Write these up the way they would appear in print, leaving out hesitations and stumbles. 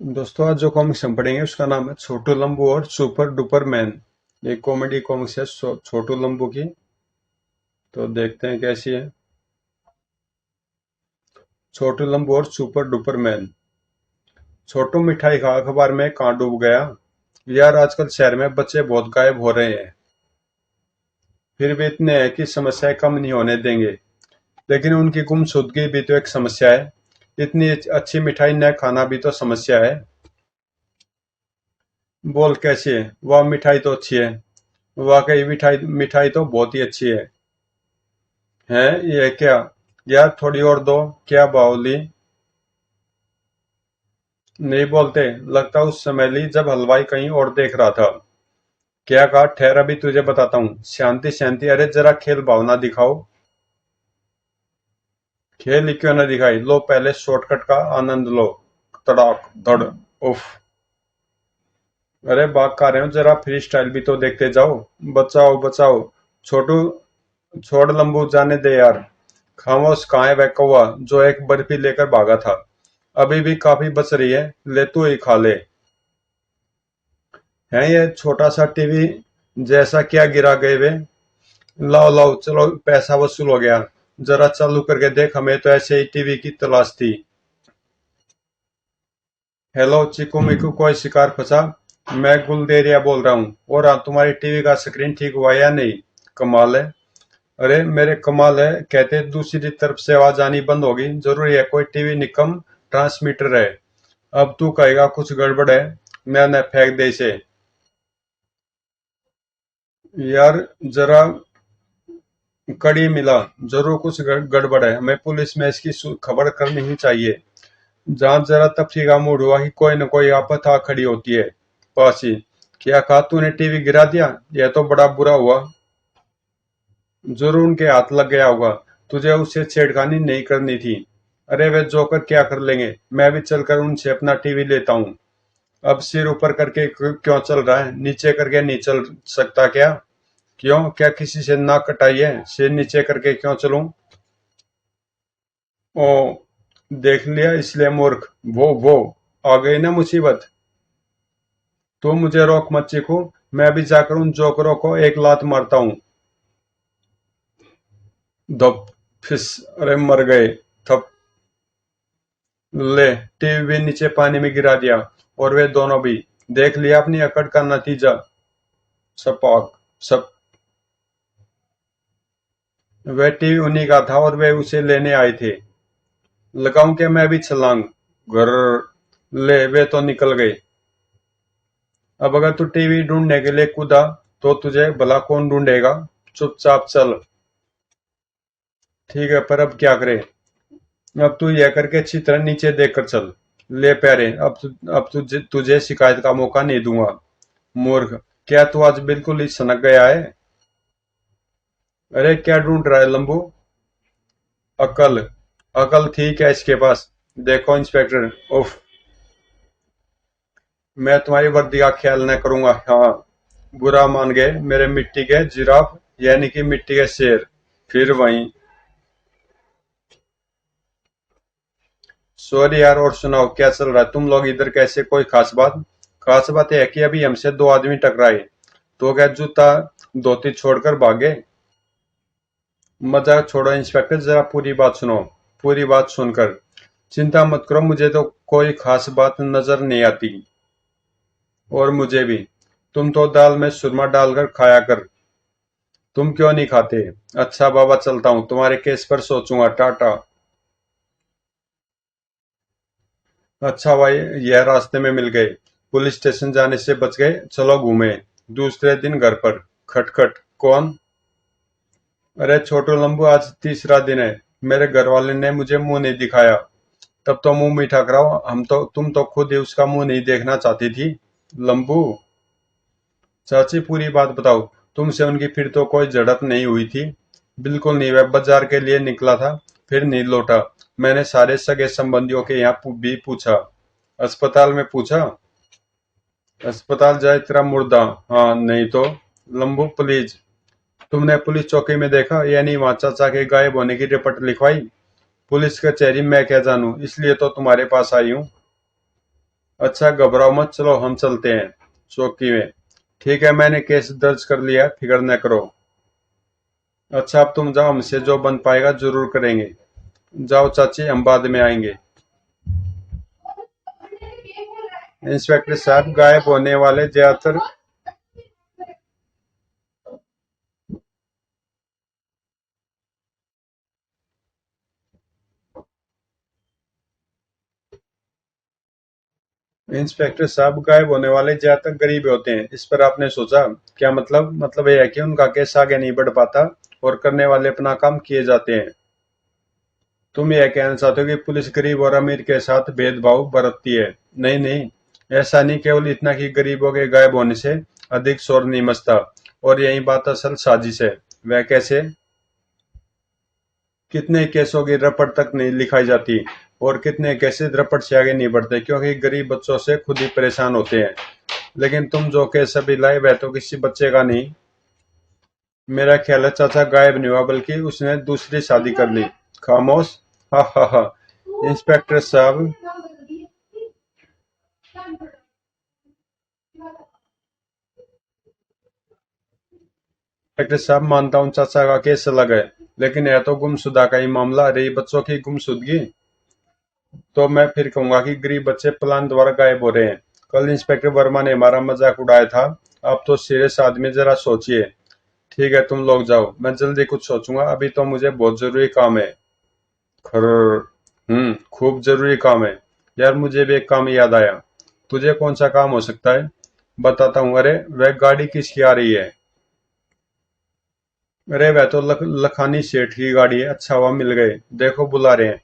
दोस्तों आज जो कॉमिक्स हम पढ़ेंगे उसका नाम है छोटू लंबू और सुपर डुपर मैन। एक कॉमेडी कॉमिक्स है छोटू लंबू की। तो देखते हैं कैसी है। छोटू लंबू और सुपर डुपर मैन। छोटू मिठाई खा अखबार में कहाँ डूब गया। यार आजकल शहर में बच्चे बहुत गायब हो रहे हैं। फिर भी इतने हैं कि समस्याएं कम नहीं होने देंगे। लेकिन उनकी गुमशुदगी भी तो एक समस्या है। इतनी अच्छी मिठाई न खाना भी तो समस्या है। बोल कैसी है। वाह मिठाई तो अच्छी है। वाकई मिठाई मिठाई तो बहुत ही अच्छी है। हैं ये क्या। यार थोड़ी और दो। क्या बावली। नहीं बोलते। लगता उस समय ली जब हलवाई कहीं और देख रहा था। क्या कहा ठहर अभी तुझे बताता हूँ। शांति शांति अरे जरा खेल भावना दिखाओ। खेल ही क्यों न दिखाई लो पहले शॉर्टकट का आनंद लो। तड़ाक धड़। उफ। अरे भाग खा रहे हो जरा फ्री स्टाइल भी तो देखते जाओ। बचाओ बचाओ। छोटू छोड़ लंबू जाने दे यार। खामोश कहाँ है वह कौवा जो एक बर्फी लेकर भागा था। अभी भी काफी बच रही है। ले तू ही खा ले। है ये छोटा सा टीवी जैसा क्या गिरा गए वे। लाओ लाओ चलो पैसा वसूल हो गया। जरा चालू करके देख हमें तो ऐसे ही टीवी की तलाश थी। हेलो चिकू मिकू कोई शिकार फंसा। मैं गुलदेरिया बोल रहा हूँ और हाँ तुम्हारी टीवी का स्क्रीन ठीक हुआ या नहीं। कमाल है। अरे मेरे कमाल है कहते दूसरी तरफ से आवाज आनी बंद होगी जरूरी है कोई टीवी निकम ट्रांसमीटर है। अब तू कहेगा कुछ गड़बड़ है। मैंने फेंक दे इसे। यार जरा कड़ी मिला। जरूर कुछ गड़बड़ है हमें पुलिस में इसकी खबर करनी ही चाहिए। जहां जरा तफरी का मूड हुआ कि कोई न कोई आफत आ खड़ी होती है। पासी। क्या कहा तूने टीवी गिरा दिया। यह तो बड़ा बुरा हुआ। जरूर उनके हाथ लग गया होगा। तुझे उससे छेड़खानी नहीं करनी थी। अरे वे जोकर क्या कर लेंगे मैं भी चलकर उनसे अपना टीवी लेता हूँ। अब सिर ऊपर करके क्यों चल रहा है नीचे करके नहीं चल सकता क्या। क्यों क्या किसी से नाक कटाई है सिर नीचे करके क्यों चलूं। ओ देख लिया इसलिए मूर्ख। वो आ गई ना मुसीबत। तू मुझे रोक मत चीकू। मैं भी जाकर उन जोकरों को एक लात मारता हूँ। धप। फिस। अरे मर गए। थप। ले टीवी भी नीचे पानी में गिरा दिया। और वे दोनों भी। देख लिया अपनी अकड़ का नतीजा। सपाक। सब। वह टीवी उन्हीं का था और वे उसे लेने आए थे। लगाऊं क्या मैं भी छलांग। घर। ले वे तो निकल गए। अब अगर तू टीवी ढूंढने के लिए कूदा तो तुझे भला कौन ढूंढेगा। चुपचाप चल। ठीक है पर अब क्या करे। अब तू यह करके अच्छी तरह नीचे देख कर चल। ले प्यारे अब तुझे शिकायत का मौका नहीं दूंगा। मूर्ख। क्या तू आज बिल्कुल ही सनक गया है। अरे क्या ढूंढ रहा है लंबू। अकल। अकल थी क्या इसके पास। देखो इंस्पेक्टर। उफ। मैं तुम्हारी वर्दी का ख्याल न करूंगा हाँ। बुरा मान गए मेरे मिट्टी के जिराफ यानी कि मिट्टी के शेर। फिर वहीं। सॉरी यार और सुनाओ क्या चल रहा है तुम लोग इधर कैसे कोई खास बात। खास बात यह है कि अभी हमसे दो आदमी टकराए। तो क्या जूता धोती छोड़कर भागे। मजाक छोड़ो इंस्पेक्टर जरा पूरी बात सुनो। पूरी बात सुनकर चिंता मत करो मुझे तो कोई खास बात नजर नहीं आती। और मुझे भी। तुम तो दाल में सुरमा डालकर खाया कर। तुम क्यों नहीं खाते। अच्छा बाबा चलता हूँ तुम्हारे केस पर सोचूंगा टाटा। अच्छा भाई। यह रास्ते में मिल गए। पुलिस स्टेशन जाने से बच गए चलो घूमे। दूसरे दिन घर पर। खटखट कौन। अरे छोटू लंबू आज तीसरा दिन है। मेरे घर वाले ने मुझे मुंह नहीं दिखाया। तब तो मुंह मीठा कराओ हम तो तुम तो खुद ही उसका मुंह नहीं देखना चाहती थी। लंबू। चाची पूरी बात बताओ। तुमसे उनकी फिर तो कोई झड़प नहीं हुई थी। बिल्कुल नहीं वह बाजार के लिए निकला था। फिर नहीं लौटा। मैंने सारे सगे संबंधियों के यहाँ भी पूछा। अस्पताल में पूछा। अस्पताल जाए तेरा मुर्दा। हाँ नहीं तो। लंबू प्लीज। तुमने पुलिस चौकी में देखा यानी वहां चाचा के गायब होने की रिपोर्ट लिखवाई। पुलिस कचहरी मैं क्या जानूं इसलिए तो तुम्हारे पास आई हूँ। अच्छा घबराओ मत, चलो हम चलते हैं चौकी में। ठीक है, मैंने केस दर्ज कर लिया, फिक्र न करो। अच्छा अब तुम जाओ, हमसे जो बन पाएगा जरूर करेंगे। जाओ चाची, हम बाद में आएंगे। इंस्पेक्टर साहब, गायब होने वाले ज्यादातर इंस्पेक्टर साहब, गायब होने वाले ज्यादातर गरीब होते हैं, इस पर आपने सोचा? क्या मतलब यह है कि उनका केस आगे नहीं बढ़ पाता और करने वाले अपना काम किए जाते हैं। तुम यह कहना चाहते हो कि पुलिस गरीब और अमीर के साथ भेदभाव बरतती है? नहीं नहीं, ऐसा नहीं, केवल इतना कि गरीबों के गायब होने से अधिक शोर नहीं मचता। और यही बात असल साजिश है। वह कैसे? कितने केसों की रपट तक नहीं लिखाई जाती और कितने केसेस रपट से आगे नहीं बढ़ते क्योंकि गरीब बच्चों से खुद ही परेशान होते हैं। लेकिन तुम जो केस अभी लाए वह तो किसी बच्चे का नहीं। मेरा ख्याल है चाचा गायब नहीं हुआ, बल्कि उसने दूसरी शादी कर ली। खामोश। हा हा हा। इंस्पेक्टर साहब, इंस्पेक्टर साहब, मानता हूँ चाचा का केस अलग है, लेकिन यह तो गुमशुदा का ही मामला रही, बच्चों की गुमशुदगी। तो मैं फिर कहूंगा कि गरीब बच्चे प्लान द्वारा गायब हो रहे हैं। कल इंस्पेक्टर वर्मा ने हमारा मजाक उड़ाया था। आप तो सीरियस आदमी, जरा सोचिए। ठीक है, तुम लोग जाओ, मैं जल्दी कुछ सोचूंगा, अभी तो मुझे बहुत जरूरी काम है। खर। खूब जरूरी काम है। यार मुझे भी एक काम याद आया। तुझे कौन सा काम हो सकता है? बताता हूँ। अरे वह गाड़ी किसकी आ रही है? अरे वह तो लखानी सेठ की गाड़ी है। अच्छा हुआ मिल गए, देखो बुला रहे हैं।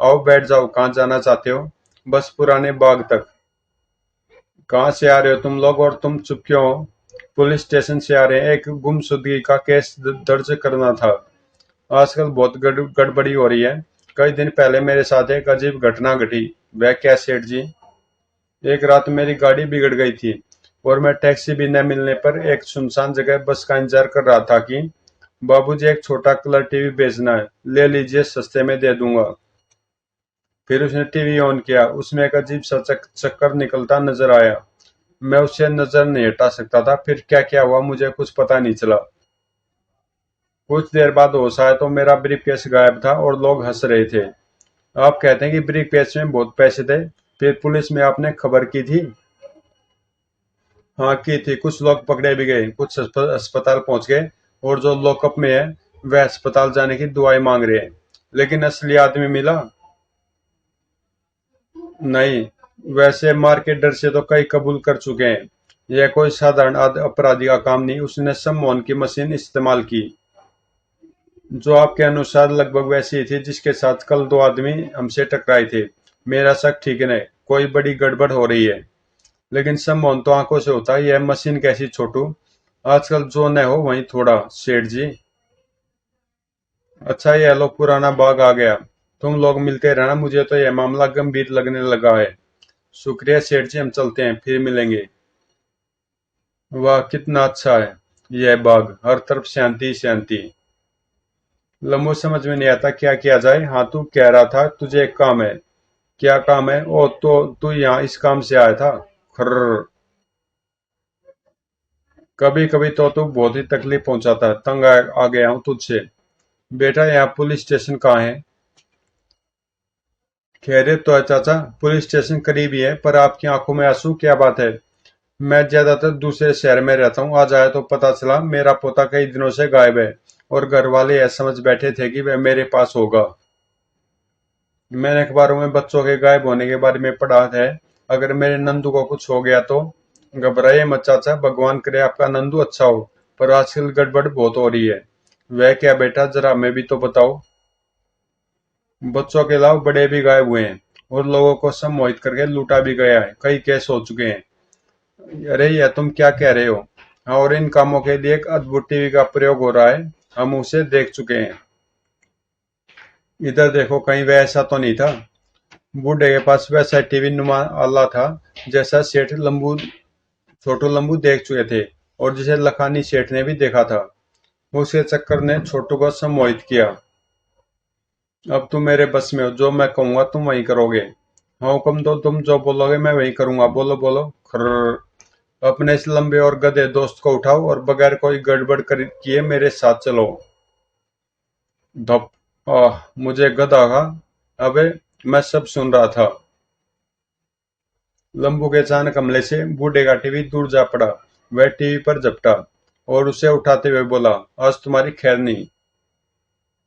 आओ बैठ जाओ, कहाँ जाना चाहते हो? बस पुराने बाग तक। कहाँ से आ रहे हो तुम लोग, और तुम चुप क्यों हो? पुलिस स्टेशन से आ रहे हैं, एक गुमशुदगी का केस दर्ज करना था। आजकल बहुत गड़बड़ी हो रही है। कई दिन पहले मेरे साथ एक अजीब घटना घटी। वह क्या सेठ जी? एक रात मेरी गाड़ी बिगड़ गई थी और मैं टैक्सी भी न मिलने पर एक सुनसान जगह बस का इंतजार कर रहा था कि बाबूजी एक छोटा कलर टीवी बेचना है, ले लीजिए, सस्ते में दे दूंगा। फिर उसने टीवी ऑन किया, उसमें एक अजीब सा चक्कर निकलता नजर आया। मैं उससे नजर नहीं हटा सकता था। फिर क्या क्या हुआ मुझे कुछ पता नहीं चला। कुछ देर बाद होश आया तो मेरा ब्रीफकेस गायब था और लोग हंस रहे थे। आप कहते हैं कि ब्रीफकेस में बहुत पैसे थे? फिर पुलिस में आपने खबर की थी? हाँ की थी। कुछ लोग पकड़े भी गए, कुछ अस्पताल पहुंच गए, और जो लॉकअप में है वह अस्पताल जाने की दुआएं मांग रहे हैं। लेकिन असली आदमी मिला नहीं। वैसे मार के डर से तो कई कबूल कर चुके हैं। यह कोई साधारण अपराधी का काम नहीं, उसने सम्मोहन की मशीन इस्तेमाल की। जो आपके अनुसार लगभग वैसी ही थी जिसके साथ कल दो आदमी हमसे टकराए थे। मेरा शक ठीक है, कोई बड़ी गड़बड़ हो रही है। लेकिन सम्मोहन तो आंखों से होता है, यह मशीन कैसी छोटू? आजकल जो न हो वही थोड़ा, सेठ जी। अच्छा ये लो, पुराना बाग आ गया। तुम लोग मिलते रहना, मुझे तो यह मामला गंभीर लगने लगा है। शुक्रिया सेठ जी, हम चलते हैं, फिर मिलेंगे। वाह कितना अच्छा है यह बाग, हर तरफ शांति ही शांति। लम्बो समझ में नहीं आता क्या किया जाए। हाँ तू कह रहा था तुझे एक काम है। क्या काम है? ओ तो तू यहाँ इस काम से आया था? खर्र। कभी कभी तो बहुत ही तकलीफ पहुंचाता है, तंग आ गया हूँ तुझसे। बेटा यहाँ पुलिस स्टेशन कहाँ है? खैरियत तो है चाचा, पुलिस स्टेशन करीब ही है, पर आपकी आंखों में आंसू, क्या बात है? मैं ज्यादातर दूसरे शहर में रहता हूँ, आज आया तो पता चला मेरा पोता कई दिनों से गायब है। और घर वाले यह समझ बैठे थे कि वह मेरे पास होगा। मैंने अखबारों में बच्चों के गायब होने के बारे में पढ़ा है। अगर मेरे नंदू को कुछ हो गया तो? घबराइए मत चाचा, भगवान करे आपका नंदू अच्छा हो। पर आजकल गड़बड़ बहुत हो रही है। वह क्या बेटा, जरा हमें भी तो बताओ। बच्चों के अलावा बड़े भी गायब हुए हैं और लोगों को सम्मोहित करके लूटा भी गया है, कई केस हो चुके हैं। अरे यह तुम क्या कह रहे हो? हाँ, और इन कामों के लिए एक अद्भुत टीवी का प्रयोग हो रहा है, हम उसे देख चुके हैं। इधर देखो, कहीं वह ऐसा तो नहीं था? बूढ़े के पास वैसा टीवी नुमा आला था जैसा सेठ लंबू, छोटू लंबू देख चुके थे, और जिसे लखानी सेठ ने भी देखा था। उसके चक्कर ने छोटू को सम्मोहित किया। अब तुम मेरे बस में हो, जो मैं कहूंगा तुम वही करोगे। हाँ हुक्म दो, तुम जो बोलोगे मैं वही करूंगा, बोलो बोलो। खर्र। अपने इस लंबे और गधे दोस्त को उठाओ और बगैर कोई गड़बड़ किए मेरे साथ चलो। धप। मुझे गधा कहा। अबे, मैं सब सुन रहा था। लंबू के अचानक हमले से बूढ़े का टीवी दूर जा पड़ा। वह टीवी पर झपटा और उसे उठाते हुए बोला, आज तुम्हारी खैर नहीं।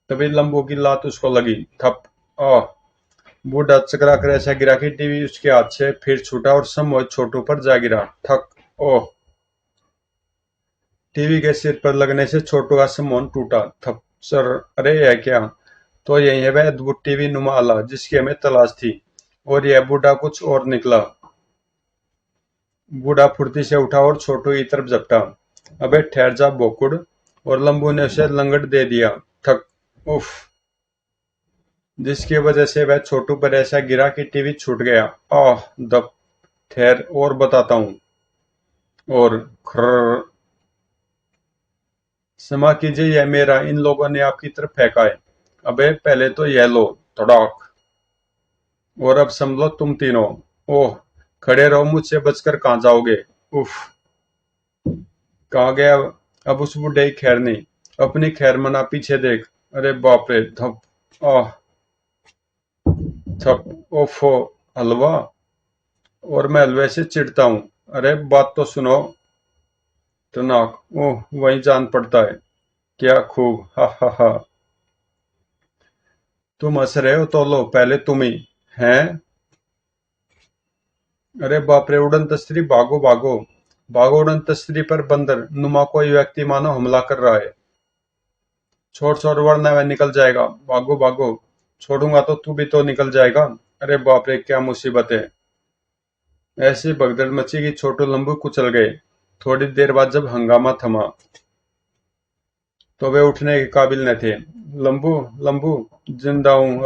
तभी लंबू की लात उसको लगी। थप। आह। बूढ़ा चकरा कर ऐसा गिरा कि टीवी उसके हाथ से फिर छूटा और सम्मोहित छोटू पर जा गिरा। ठक। ओह। टीवी के सिर पर लगने से छोटू का सम्मोहन टूटा। थप। सर। अरे यह क्या। तो यही है वह अद्भुत टीवी नुमा आला जिसकी हमें तलाश थी। और यह बूढ़ा कुछ और निकला। बूढ़ा फुर्ती से उठा और छोटू की तरफ झपटा। अबे ठहर जा बोकुड़। और लंबू ने उसे लंगट दे दिया। थक। उफ। जिसकी वजह से वह छोटू पर ऐसा गिरा कि टीवी छूट गया। आह। दब। ठहर और बताता हूँ। और खर्र। क्षमा कीजिए, यह मेरा इन लोगों ने आपकी तरफ फेंका है। अबे पहले तो यह लो। तड़ाक। और अब संभलो तुम तीनों। ओह। खड़े रहो, मुझसे बचकर कहाँ जाओगे। उफ। कहाँ गया। अब उस बुढ़े की खैर नहीं। अपनी खैर मना, पीछे देख। अरे बाप रे। धप। आह। थप। ओफो। हलवा। और मैं हलवे से चिढ़ता हूँ। अरे बात तो सुनो। टनाक। ओह वही जान पड़ता है। क्या खूब। हा हा हा। तुम हंस रहे हो तो लो पहले तुम ही। हैं। अरे बाप रे, उड़न तस्त्री भागो भागो। भागो, उड़न तस्त्री पर बंदर नुमा कोई व्यक्ति मानो हमला कर रहा है। छोड़ छोड़ वरना वह निकल जाएगा। भागो भागो। छोड़ूंगा तो तू भी तो निकल जाएगा। अरे बाप रे, क्या मुसीबत है। ऐसी भगदड़ मची कि छोटू लंबू कुचल गए। थोड़ी देर बाद जब हंगामा थमा तो वे उठने के काबिल न थे। लंबू। लंबू। जिंदा हूँ,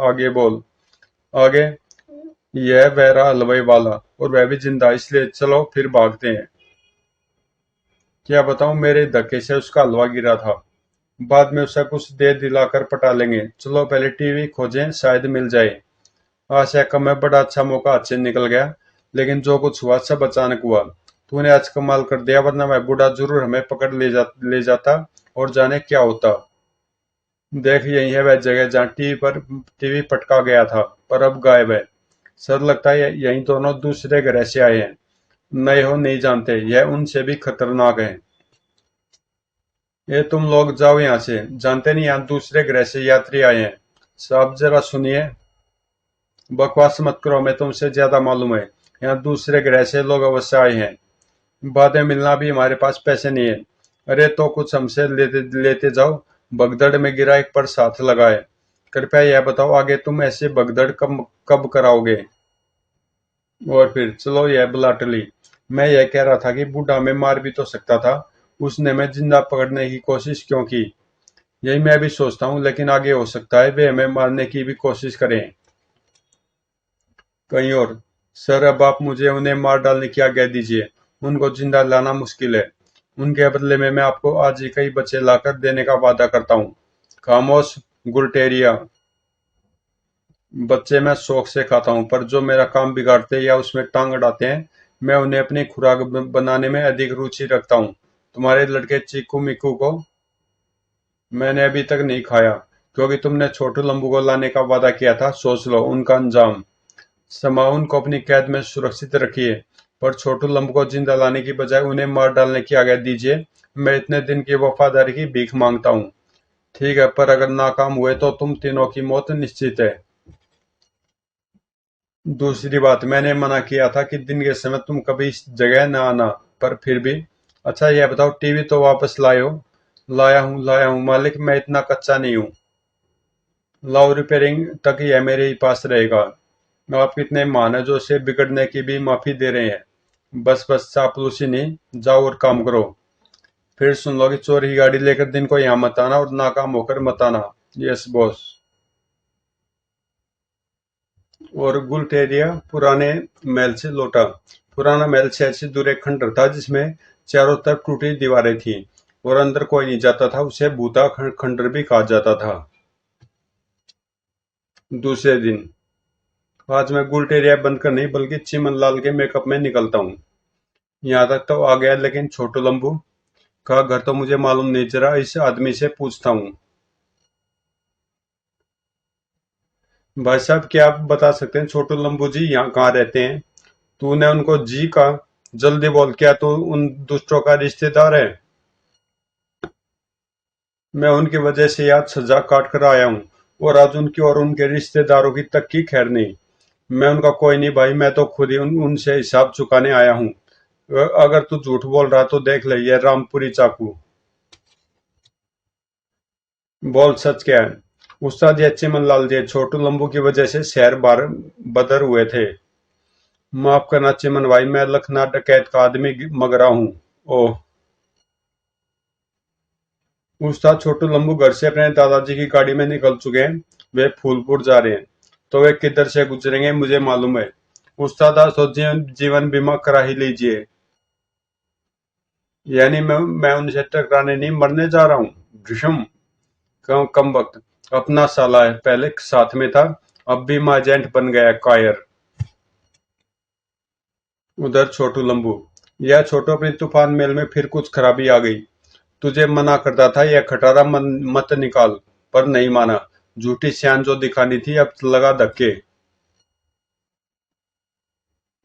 आगे बोल। आगे। यह बहरा हलवाई वाला और वह भी जिंदा, इसलिए चलो फिर भागते हैं। क्या बताऊं, मेरे धक्के से उसका हलवा गिरा था। बाद में उसे कुछ दे दिलाकर पटा लेंगे। चलो पहले टीवी खोजें, शायद मिल जाए। आशा का मैं बड़ा अच्छा मौका हाथ से निकल गया। लेकिन जो कुछ हुआ सब अचानक हुआ। तूने आज कमाल कर दिया, वरना मैं बूढ़ा जरूर हमें पकड़ ले जाता और जाने क्या होता। देख यही है वह जगह जहाँ टीवी पटका गया था, पर अब गायब है। सर लगता है यही दोनों दूसरे ग्रह से आए हैं। नए हो नहीं जानते, यह उनसे भी खतरनाक है। ये तुम लोग जाओ यहाँ से, जानते नहीं यहाँ दूसरे ग्रह से यात्री आए हैं। साहब जरा सुनिए। बकवास मत करो, मैं तुमसे ज्यादा मालूम है। यहाँ दूसरे ग्रह से लोग अवश्य आए हैं। बातें मिलना भी हमारे पास पैसे नहीं है। अरे तो कुछ हमसे लेते लेते जाओ। भगदड़ में गिरा एक पर साथ लगाए। कृपया यह बताओ आगे तुम ऐसे भगदड़ कब कब कराओगे। और फिर चलो यह बुला टली। मैं यह कह रहा था कि बूढ़ा में मार भी तो सकता था। उसने मैं जिंदा पकड़ने की कोशिश क्यों की। यही मैं भी सोचता हूँ, लेकिन आगे हो सकता है वे हमें मारने की भी कोशिश करें। कहीं और। सर अब आप मुझे उन्हें मार डालने की आज्ञा दीजिए। उनको जिंदा लाना मुश्किल है। उनके बदले में मैं आपको आज ही कई बच्चे लाकर देने का वादा करता हूँ। खामोश। गुलटेरिया। बच्चे मैं शौक से खाता हूँ, पर जो मेरा काम बिगाड़ते या उसमें टांग अड़ाते हैं, मैं उन्हें अपनी खुराक बनाने में अधिक रुचि रखता हूँ। तुम्हारे लड़के चीकू मिकू को मैंने अभी तक नहीं खाया, क्योंकि तुमने छोटू लंबू को लाने का वादा किया था। सोच लो उनका अंजाम। समाउन को अपनी कैद में सुरक्षित रखिए, पर छोटू लंबू को जिंदा लाने की बजाय उन्हें मार डालने की आज्ञा दीजिए। मैं इतने दिन की वफादारी की भीख मांगता हूँ। ठीक है, पर अगर नाकाम हुए तो तुम तीनों की मौत निश्चित है। दूसरी बात, मैंने मना किया था कि दिन के समय तुम कभी इस जगह न आना, पर फिर भी। अच्छा यह बताओ, टीवी तो वापस लाए हो। लाया हूँ मालिक, मैं इतना कच्चा नहीं हूँ। लाओ, रिपेयरिंग तक यह मेरे ही पास रहेगा। आप कितने महान है जो इसे बिगड़ने की भी माफी दे रहे हैं। बस बस चापलूसी नहीं, जाओ और काम करो। फिर सुन लो कि चोर की गाड़ी लेकर दिन को यहाँ मत आना और नाकाम होकर मत आना। Yes boss. और गुलटेरिया पुराने महल से लौटा। पुराना महल शहर से दूर एक खंडर था जिसमें चारों तरफ टूटी दीवारें थी और अंदर कोई नहीं जाता था। उसे भूता खंडर भी कहा जाता था। दूसरे दिन। आज मैं गुलटेरिया बनकर नहीं बल्कि चिमन लाल के मेकअप में निकलता हूँ। यहाँ तक तो आ गया, लेकिन छोटू लंबू का घर तो मुझे मालूम नहीं, जरा इस आदमी से पूछता हूँ। भाई साहब, क्या आप बता सकते हैं छोटू लंबू जी यहाँ कहाँ रहते हैं? तूने उनको जी कहा? जल्दी बोल, क्या तू उन दुष्टों का रिश्तेदार है? मैं उनकी वजह से याद सजा काट कर आया हूँ, और आज उनकी और उनके रिश्तेदारों की तक की खैर नहीं। मैं उनका कोई नहीं भाई, मैं तो खुद ही उनसे हिसाब चुकाने आया हूँ। अगर तू झूठ बोल रहा तो देख ले ये रामपुरी चाकू। बोल, सच क्या है? उस्ताद ये चिमन लाल जी छोटू लंबू की वजह से शहर बार बदर हुए थे। माफ करना चिमन भाई, मैं लखनऊ डकैत का आदमी मगरा हूँ। ओह। उस्ताद छोटू लंबू घर से अपने दादाजी की गाड़ी में निकल चुके हैं। वे फूलपुर जा रहे हैं। तो वे किधर से गुजरेंगे मुझे मालूम है। उस्ताद आज तो जीवन बीमा करा ही लीजिए। यानी मैं उनसे टकराने नहीं, मरने जा रहा हूँ। भीषम। कम वक्त। अपना साला है, पहले साथ में था, अब भी मैं एजेंट बन गया कायर। उधर छोटू लंबू। यह छोटू, अपनी तूफान मेल में फिर कुछ खराबी आ गई। तुझे मना करता था यह खटारा मत निकाल, पर नहीं माना। झूठी शान जो दिखानी थी, अब लगा धक्के।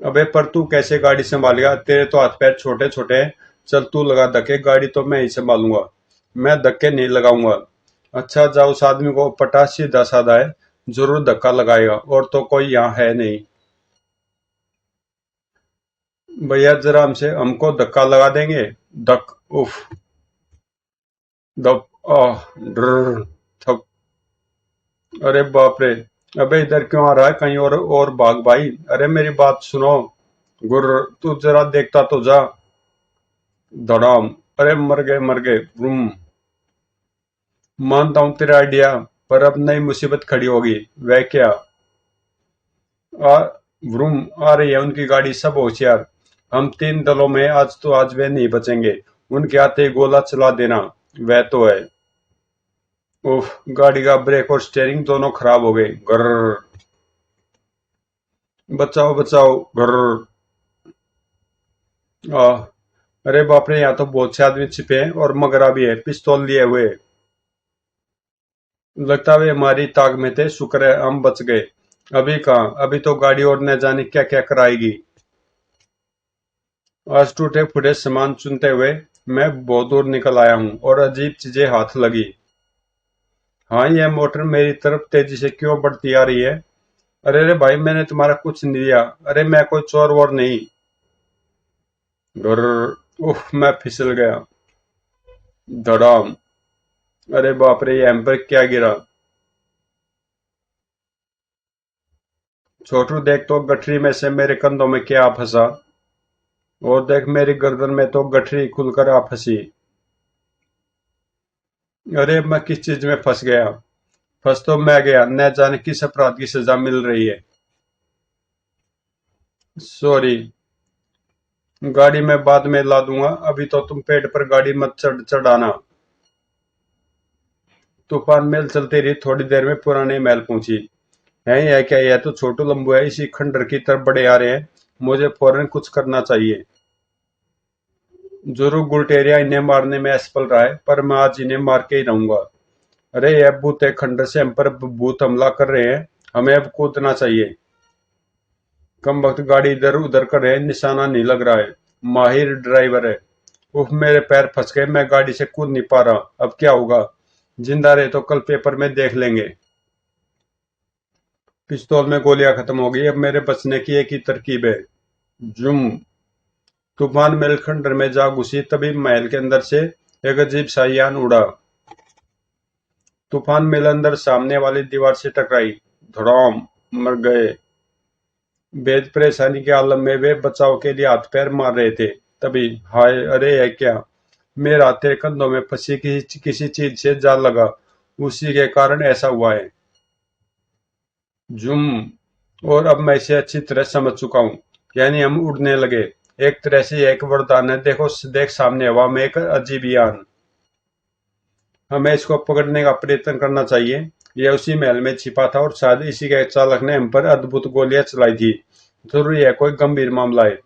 अबे पर तू कैसे गाड़ी संभालेगा? तेरे तो हाथ पैर छोटे छोटे हैं। चल तू लगा धक्के, गाड़ी तो मैं ही संभालूंगा। मैं धक्के नहीं लगाऊंगा। अच्छा जाओ, उस आदमी को पटा, सीधा साधा है, जरूर धक्का लगाएगा, और तो कोई यहाँ है नहीं। भैया जरा हमको धक्का लगा देंगे? धक उफ। दप आह ड्र थप। अरे बाप रे। अबे इधर क्यों आ रहा है? कहीं और भाग भाई। अरे मेरी बात सुनो। गुर्र, तू जरा देखता तो जा। धड़ाम। अरे मर गए रूम। मानता हूँ तेरा आइडिया, पर अब नई मुसीबत खड़ी होगी। वह क्या? आ व्रूम। आ रही है उनकी गाड़ी, सब होशियार। हम तीन दलों में, आज वे नहीं बचेंगे। उनके आते ही गोला चला देना। वह तो है। उफ, गाड़ी का ब्रेक और स्टीयरिंग दोनों खराब हो गए। गर्र। बचाओ बचाओ। गर्र। आह। अरे बाप रे, यहाँ तो बहुत से आदमी छिपे हैं, और मगरा भी है पिस्तौल लिए हुए। लगता है वे हमारी ताक में थे, शुक्र है हम बच गए। अभी कहाँ, अभी तो गाड़ी और न जाने क्या क्या कराएगी। आज टूटे फूटे सामान चुनते हुए मैं बहुत दूर निकल आया हूँ, और अजीब चीजें हाथ लगी। हाँ, यह मोटर मेरी तरफ तेजी से क्यों बढ़ती आ रही है? अरे रे भाई, मैंने तुम्हारा कुछ नहीं दिया। अरे मैं कोई चोर वोर नहीं। डर। उफ, मैं फिसल गया। धड़ाम। अरे बाप रे, ये एम्पर क्या गिरा? छोटू देख तो, गठरी में से मेरे कंधों में क्या फंसा। और देख, मेरी गर्दन में तो गठरी खुलकर आ फंसी। अरे मैं किस चीज में फंस गया? फंस तो मैं गया, न जाने किस अपराध की सजा मिल रही है। सॉरी। गाड़ी में बाद में ला दूंगा, अभी तो तुम पेट पर गाड़ी मत चढ़ाना। तूफान मेल चलती रही, थोड़ी देर में पुराने महल पहुंची। है यह क्या? यह तो छोटू लंबू है, इसी खंडर की तरफ बड़े आ रहे हैं। मुझे फौरन कुछ करना चाहिए। जरूर गुलटेरिया इन्हें मारने में असफल रहा है, पर मैं आज इन्हें मार के ही रहूंगा। अरे यह भूत है, खंडर से हम पर भूत हमला कर रहे हैं। हमें अब कूदना चाहिए। कम वक्त गाड़ी इधर उधर कर रहे हैं, निशाना नहीं लग रहा है। माहिर ड्राइवर है। उफ, मेरे पैर फंस गए, मैं गाड़ी से कूद नहीं पा रहा। अब क्या होगा? जिंदा रहे तो कल पेपर में देख लेंगे। पिस्तौल में गोलियां खत्म हो गई, अब मेरे बचने की एक ही तरकीब है। जुम। तूफान महल खंडर में जा घुसी, तभी महल के अंदर से एक अजीब सा यान उड़ा। तूफान महल अंदर सामने वाली दीवार से टकराई। धड़ाम। मर गए। बेद परेशानी के आलम में वे बचाव के लिए हाथ पैर मार रहे थे। तभी हाय, अरे है क्या? मेरा तेरे कंधों में फंसी किसी चीज से जा लगा। उसी के कारण ऐसा हुआ है। जुम। और अब मैं इसे अच्छी तरह समझ चुका हूँ। यानी हम उड़ने लगे। एक तरह से यह एक वरदान है। देखो, देख सामने हवा में एक अजीब यान। हमें इसको पकड़ने का प्रयत्न करना चाहिए। यह उसी महल में छिपा था और शायद इसी के चालक ने हम पर अद्भुत गोलियां चलाई थी। जरूर यह कोई गंभीर मामला है।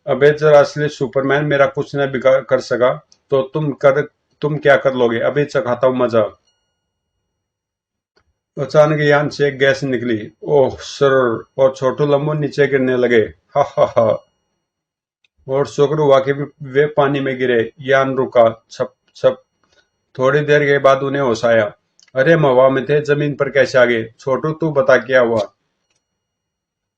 अबे जरा असली सुपरमैन मेरा कुछ न बिगाड़ कर सका तो तुम क्या कर लोगे? अभी चखाता हूँ मजा। अचानक यान से एक गैस निकली। Oh sir! और छोटू लंबू नीचे गिरने लगे। हा हा हा। और शुक्र हुआ कि वे पानी में गिरे। यान रुका। छप छप। थोड़ी देर के बाद उन्हें होश आया। अरे हम हवा में थे, जमीन पर कैसे आ गए? छोटू तू बता क्या हुआ?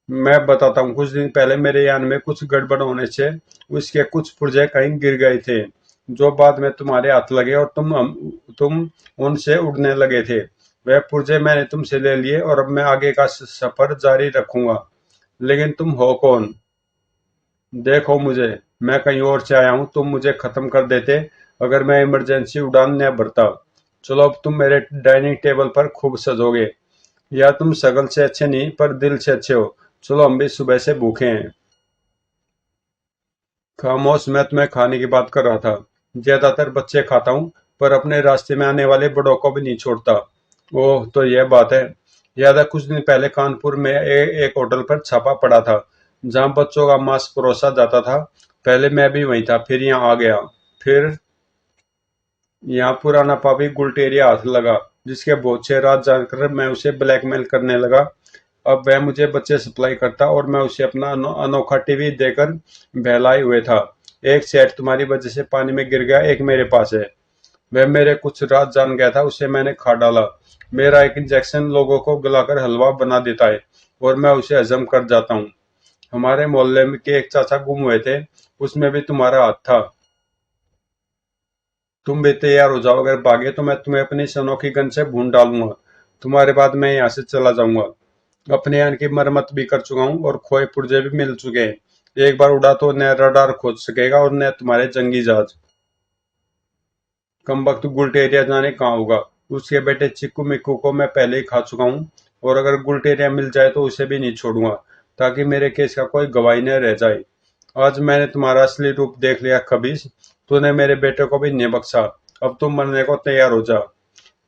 मैं बताता हूँ। कुछ दिन पहले मेरे यान में कुछ गड़बड़ होने से उसके कुछ पुर्जे कहीं गिर गए थे, जो बाद में तुम्हारे हाथ लगे और तुम उनसे उड़ने लगे थे। वह पुर्जे मैंने तुमसे ले लिए और अब मैं आगे का सफर जारी रखूंगा। लेकिन तुम हो कौन? देखो मुझे, मैं कहीं और से आया हूँ। तुम मुझे खत्म कर देते अगर मैं इमरजेंसी उड़ान न भरता। चलो अब तुम मेरे डाइनिंग टेबल पर खूब सजोगे। या तुम शक्ल से अच्छे नहीं पर दिल से अच्छे हो। चलो हम भी सुबह से भूखे हैं। खामोश, मैं तुम्हें खाने की बात कर रहा था। ज्यादातर बच्चे खाता हूँ, पर अपने रास्ते में आने वाले बड़ों को भी नहीं छोड़ता। ओह तो यह बात है। याद है कुछ दिन पहले कानपुर में एक होटल पर छापा पड़ा था, जहाँ बच्चों का मांस परोसा जाता था। पहले मैं भी वहीं था, फिर यहाँ आ गया। फिर यहाँ पुराना पापी गुलटेरिया हाथ लगा, जिसके बहुत से राज जानकर मैं उसे ब्लैकमेल करने लगा। अब वह मुझे बच्चे सप्लाई करता और मैं उसे अपना अनोखा टीवी देकर बहलाए हुए था। एक सेट तुम्हारी वजह से पानी में गिर गया, एक मेरे पास है। वह मेरे कुछ राज जान गया था, उसे मैंने खा डाला। मेरा एक इंजेक्शन लोगों को गलाकर हलवा बना देता है और मैं उसे हजम कर जाता हूँ। हमारे मोहल्ले में के एक चाचा गुम हुए थे, उसमें भी तुम्हारा हाथ था। तुम भी तैयार हो जाओ, अगर भागे तो मैं तुम्हें अपनी अनोखी गन से भून डालूंगा। तुम्हारे बाद मैं यहाँ से चला जाऊंगा। अपने यान की मरम्मत भी कर चुका हूँ और खोए पुर्जे भी मिल चुके हैं। एक बार उड़ा तो न रडार खोज सकेगा और न तुम्हारे जंगी जहाज। कमबख्त गुलटेरिया जाने कहाँ होगा। उसके बेटे चिक्कू मिक्कू को मैं पहले ही खा चुका हूँ, और अगर गुलटेरिया मिल जाए तो उसे भी नहीं छोड़ूंगा, ताकि मेरे केस का कोई गवाही न रह जाए। आज मैंने तुम्हारा असली रूप देख लिया खबीस। तूने मेरे बेटे को भी नहीं बख्शा। अब तुम मरने को तैयार हो जा।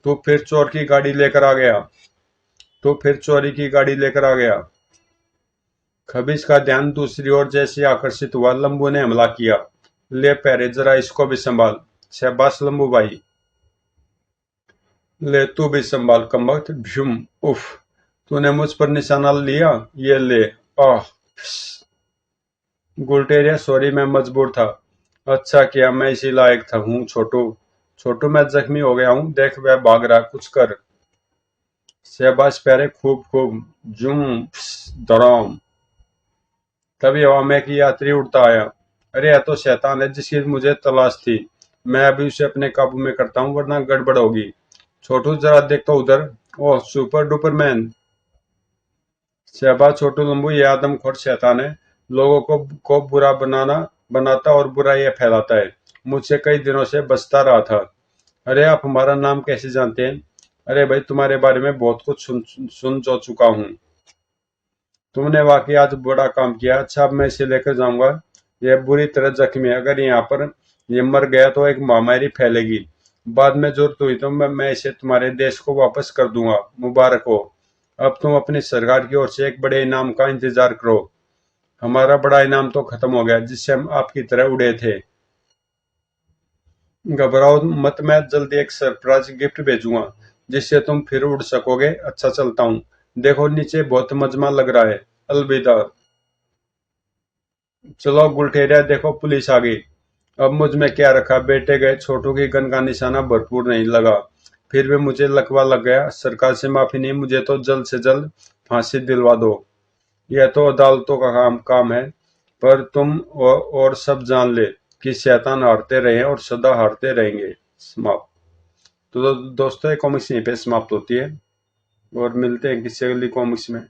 तू फिर चोर की गाड़ी लेकर आ गया। तू फिर चोरी की गाड़ी लेकर आ गया। खबीज का ध्यान दूसरी ओर जैसे आकर्षित हुआ, लंबू ने हमला किया। ले पैरे, जरा इसको भी संभाल। शाबाश लंबू भाई। ले तू भी संभाल कमबख्त। भ्यूम। उफ। तूने मुझ पर निशाना लिया। ये ले। आह। गुलटेरिया सॉरी, मैं मजबूर था। अच्छा किया, मैं इसी लायक था हूँ छोटू। छोटू मैं जख्मी हो गया हूँ, देख वह भाग रहा, कुछ कर। शाबाश प्यारे, खूब खूब। जूम। दराम। तभी हवा में एक यात्री उड़ता आया। अरे यह तो शैतान है जिसकी मुझे तलाश थी। मैं अभी उसे अपने काबू में करता हूँ, वरना गड़बड़ होगी। छोटू जरा देख तो उधर। ओह सुपर डुपर मैन। शाबाश छोटू लंबू, ये आदमखोर शैतान है। लोगों को बुरा बनाता और बुराई फैलाता है। मुझसे कई दिनों से बचता रहा था। अरे आप हमारा नाम कैसे जानते हैं? अरे भाई, तुम्हारे बारे में बहुत कुछ सुन जो चुका हूँ। तुमने वाकई आज बड़ा काम किया। अच्छा अब मैं इसे लेकर जाऊंगा। यह बुरी तरह जख्मी है, अगर यहाँ पर ये मर गया तो एक महामारी फैलेगी। बाद में जरूरत हुई तो मैं इसे तुम्हारे देश को वापस कर दूंगा। मुबारक हो। अब तुम अपनी सरकार की ओर से एक बड़े इनाम का इंतजार करो। हमारा बड़ा इनाम तो खत्म हो गया, जिससे हम आपकी तरह उड़े थे। घबराओ मत, मैं जल्दी एक सरप्राइज गिफ्ट भेजूंगा, जिससे तुम फिर उड़ सकोगे। अच्छा चलता हूँ। देखो नीचे बहुत मजमा लग रहा है। अलविदा। चलो गुलठेरिया, देखो पुलिस आ गई। अब मुझ में क्या रखा, बेटे गए। छोटू की गन का निशाना भरपूर नहीं लगा। फिर भी मुझे लकवा लग गया। सरकार से माफी नहीं, मुझे तो जल्द से जल्द फांसी दिलवा दो। यह तो अदालतों का काम है। पर तुम और सब जान ले कि शैतान हारते रहे और सदा हारते रहेंगे। समाप्त। तो दोस्तों, ये कॉमिक्स यहीं पे समाप्त होती है, और मिलते हैं किसी अगली कॉमिक्स में।